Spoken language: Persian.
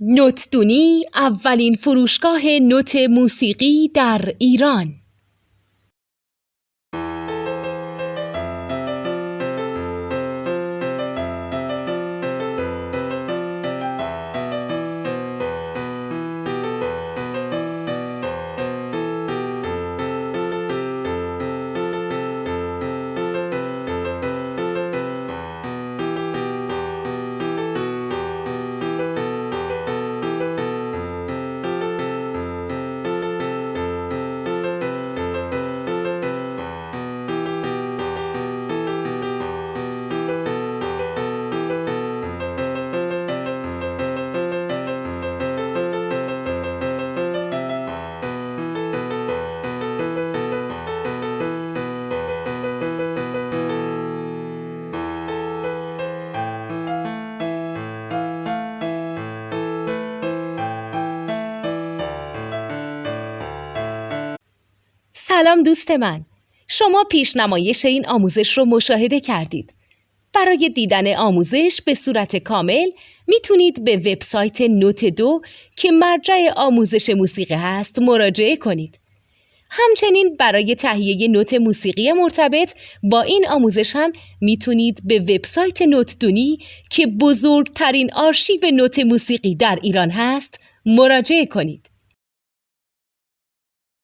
نوتدونی اولین فروشگاه نوت موسیقی در ایران. سلام دوست من، شما پیشنمایش این آموزش رو مشاهده کردید. برای دیدن آموزش به صورت کامل میتونید به وبسایت نوت2 که مرجع آموزش موسیقی هست مراجعه کنید. همچنین برای تهیه نوت موسیقی مرتبط با این آموزش هم میتونید به وبسایت نوتدونی که بزرگترین آرشیو نوت موسیقی در ایران هست مراجعه کنید.